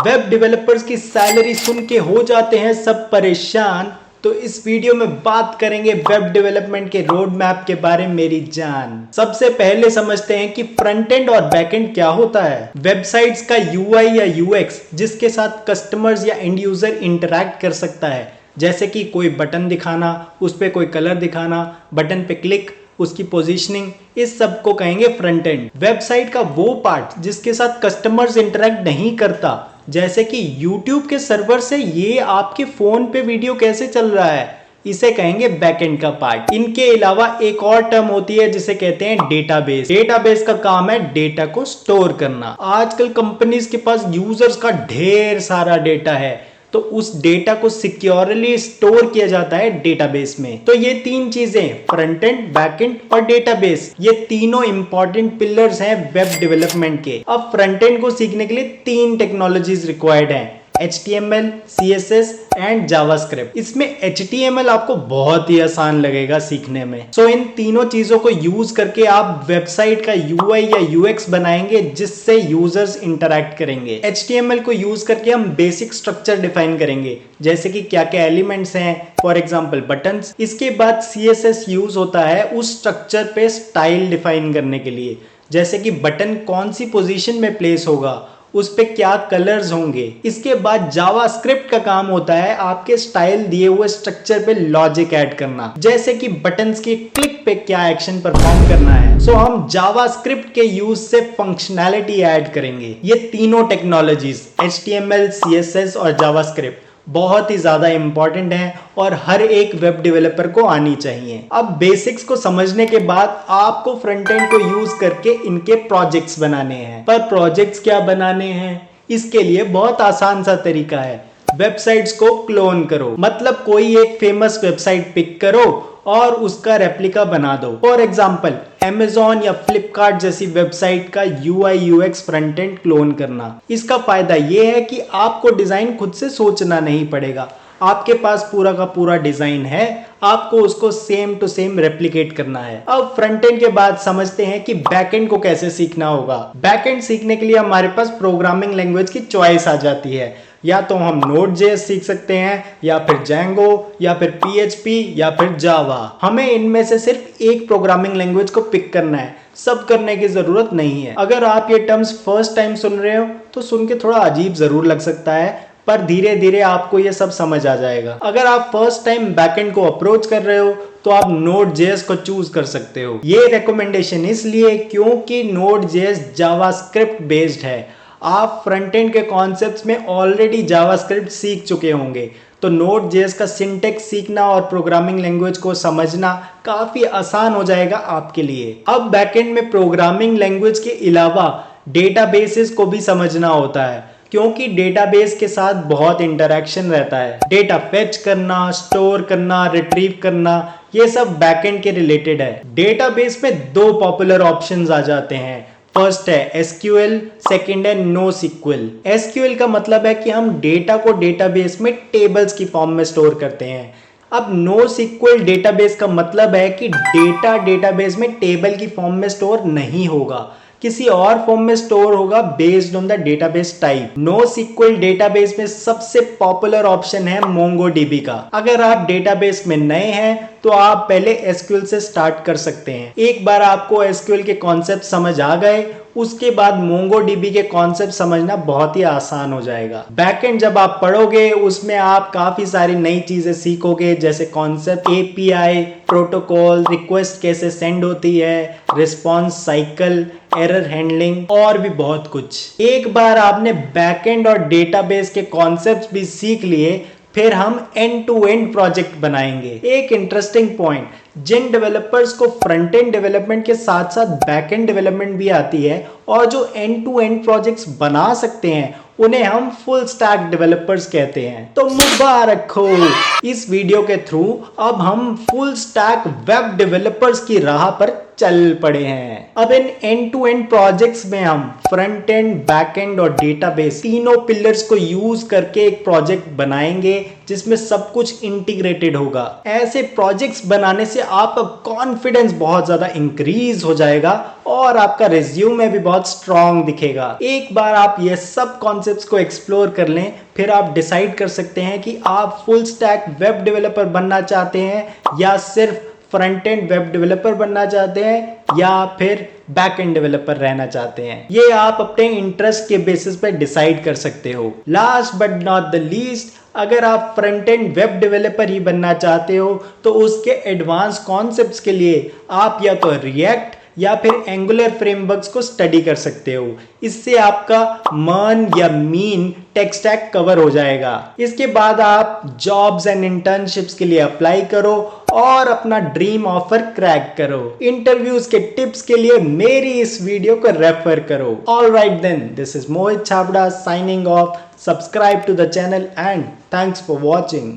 Web developers की salary सुन के हो जाते हैं सब परेशान, तो इस वीडियो में बात करेंगे वेब डेवलपमेंट के रोड मैप के बारे में मेरी जान। सबसे पहले समझते हैं कि फ्रंट एंड और बैक एंड क्या होता है। वेबसाइट्स का यूआई या यूएक्स जिसके साथ कस्टमर्स या एंड यूजर इंटरैक्ट कर सकता है, जैसे कि कोई बटन दिखाना, उस पर कोई कलर दिखाना, बटन पे क्लिक, उसकी पोजीशनिंग, इस सब को कहेंगे फ्रंट एंड। वेबसाइट का वो पार्ट जिसके साथ कस्टमर्स इंटरैक्ट नहीं करता, जैसे कि YouTube के सर्वर से ये आपके फोन पे वीडियो कैसे चल रहा है, इसे कहेंगे बैकएंड का पार्ट। इनके अलावा एक और टर्म होती है जिसे कहते हैं डेटाबेस। डेटाबेस का काम है डेटा को स्टोर करना। आजकल कंपनीज के पास यूजर्स का ढेर सारा डेटा है, तो उस डेटा को सिक्योरली स्टोर किया जाता है डेटाबेस में। तो ये तीन चीजें, फ्रंट एंड, बैक एंड और डेटाबेस, ये तीनों इंपॉर्टेंट पिलर्स हैं वेब डेवलपमेंट के। अब फ्रंट एंड को सीखने के लिए तीन टेक्नोलॉजीज रिक्वायर्ड हैं, HTML, CSS एंड जावास्क्रिप्ट। इसमें HTML आपको बहुत ही आसान लगेगा सीखने में। सो इन तीनों चीजों को यूज करके आप वेबसाइट का UI या UX बनाएंगे जिससे यूजर्स इंटरैक्ट करेंगे। HTML को यूज करके हम बेसिक स्ट्रक्चर डिफाइन करेंगे, जैसे कि क्या क्या एलिमेंट्स हैं, फॉर एग्जाम्पल बटन्स। इसके बाद CSS यूज होता है उस स्ट्रक्चर पे स्टाइल डिफाइन करने के लिए, जैसे कि बटन कौन सी पोजीशन में प्लेस होगा, उस पे क्या कलर्स होंगे। इसके बाद जावास्क्रिप्ट का काम होता है आपके स्टाइल दिए हुए स्ट्रक्चर पे लॉजिक ऐड करना, जैसे कि बटन्स के क्लिक पे क्या एक्शन परफॉर्म करना है। सो हम जावास्क्रिप्ट के यूज से फंक्शनैलिटी ऐड करेंगे। ये तीनों टेक्नोलॉजीज HTML, CSS और जावास्क्रिप्ट बहुत ही ज्यादा इंपॉर्टेंट है और हर एक वेब डेवलपर को आनी चाहिए। अब बेसिक्स को समझने के बाद आपको फ्रंट एंड को यूज करके इनके प्रोजेक्ट्स बनाने हैं। पर प्रोजेक्ट्स क्या बनाने हैं, इसके लिए बहुत आसान सा तरीका है, वेबसाइट्स को क्लोन करो। मतलब कोई एक फेमस वेबसाइट पिक करो और उसका रेप्लिका बना दो। फॉर एग्जाम्पल Amazon या Flipkart जैसी वेबसाइट का UI UX front end clone करना। इसका फायदा यह है कि आपको डिजाइन खुद से सोचना नहीं पड़ेगा, आपके पास पूरा का पूरा डिजाइन है, आपको उसको सेम टू सेम रेप्लिकेट करना है। अब फ्रंट एंड के बाद समझते हैं कि बैक एंड को कैसे सीखना होगा। बैक एंड सीखने के लिए हमारे पास प्रोग्रामिंग लैंग्वेज की चॉइस आ जाती है, या तो हम Node.js सीख सकते हैं, या फिर Django, या फिर PHP, या फिर Java। हमें इनमें से सिर्फ एक प्रोग्रामिंग लैंग्वेज को पिक करना है, सब करने की जरूरत नहीं है। अगर आप ये टर्म्स फर्स्ट टाइम सुन रहे हो तो सुन के थोड़ा अजीब जरूर लग सकता है, पर धीरे धीरे आपको ये सब समझ आ जाएगा। अगर आप फर्स्ट टाइम बैकएंड को अप्रोच कर रहे हो तो आप Node.js को चूज कर सकते हो। ये रिकमेंडेशन इसलिए क्योंकि Node.js जावास्क्रिप्ट बेस्ड है। आप फ्रंट एंड के कॉन्सेप्ट्स में ऑलरेडी जावास्क्रिप्ट सीख चुके होंगे, तो Node.js का सिंटेक्स सीखना और प्रोग्रामिंग लैंग्वेज को समझना काफी आसान हो जाएगा आपके लिए। अब बैकएंड में प्रोग्रामिंग लैंग्वेज के अलावा डेटाबेसेस को भी समझना होता है, क्योंकि डेटाबेस के साथ बहुत इंटरैक्शन रहता है। डेटा फेच करना, स्टोर करना, रिट्रीव करना, ये सब बैकएंड के रिलेटेड है। डेटाबेस में दो पॉपुलर ऑप्शंस आ जाते हैं। फर्स्ट है SQL, सेकंड है NoSQL। SQL का मतलब है कि हम डेटा को डेटाबेस में टेबल्स की फॉर्म में स्टोर करते हैं। अब NoSQL डेटाबेस का मतलब है कि डेटा डेटाबेस में टेबल की फॉर्म में स्टोर नहीं होगा, किसी और फॉर्म में स्टोर होगा based on the database type. NoSQL database में सबसे पॉपुलर ऑप्शन है MongoDB का। अगर आप डेटाबेस में नए हैं तो आप पहले SQL से स्टार्ट कर सकते हैं। एक बार आपको SQL के कॉन्सेप्ट समझ आ गए, उसके बाद MongoDB के कॉन्सेप्ट समझना बहुत ही आसान हो जाएगा। बैकएंड जब आप पढ़ोगे उसमें आप काफी सारी नई चीजें सीखोगे, जैसे कॉन्सेप्ट, API, प्रोटोकॉल, रिक्वेस्ट कैसे सेंड होती है, रिस्पॉन्स साइकिल, एरर हैंडलिंग और भी बहुत कुछ। एक बार आपने बैकएंड और डेटाबेस के कॉन्सेप्ट्स भी सीख लिए, फिर हम एंड टू एंड प्रोजेक्ट बनाएंगे। एक इंटरेस्टिंग पॉइंट, जिन डेवलपर्स को फ्रंट एंड डेवलपमेंट के साथ साथ बैक एंड डेवलपमेंट भी आती है और जो एंड टू एंड प्रोजेक्ट्स बना सकते हैं, उन्हें हम फुल स्टैक डेवलपर्स कहते हैं। तो मुबारक हो, इस वीडियो के थ्रू अब हम फुल स्टैक वेब डेवलपर्स की राह पर चल पड़े हैं। अब इन एंड टू एंड प्रोजेक्ट्स में हम फ्रंट एंड, बैक एंड और डेटाबेस तीनों पिलर्स को यूज करके एक प्रोजेक्ट बनाएंगे जिसमें सब कुछ इंटीग्रेटेड होगा। ऐसे प्रोजेक्ट्स बनाने से आपका कॉन्फिडेंस बहुत ज्यादा इंक्रीज हो जाएगा और आपका रिज्यूमे भी बहुत स्ट्रांग दिखेगा। एक बार आप ये सब कॉन्सेप्ट्स को एक्सप्लोर कर लें, फिर आप डिसाइड कर सकते हैं कि आप फुल स्टैक वेब डेवलपर बनना चाहते हैं या सिर्फ फ्रंट एंड वेब डेवलपर बनना चाहते हैं या फिर बैक एंड डेवलपर रहना चाहते हैं। ये आप अपने इंटरेस्ट के बेसिस पे डिसाइड कर सकते हो। Last but not the least, अगर आप फ्रंट एंड वेब डेवलपर ही बनना चाहते हो तो उसके एडवांस कॉन्सेप्ट्स के लिए आप या तो रिएक्ट या फिर एंगुलर फ्रेमवर्क्स को स्टडी कर सकते हो। इससे आपका मन या मीन टेक स्टैक कवर हो जाएगा। इसके बाद आप जॉब्स एंड इंटर्नशिप्स के लिए अप्लाई करो और अपना ड्रीम ऑफर क्रैक करो। इंटरव्यूज के टिप्स के लिए मेरी इस वीडियो को रेफर करो। Alright then, this is Mohit Chhabra signing off. Subscribe to the channel and thanks for watching.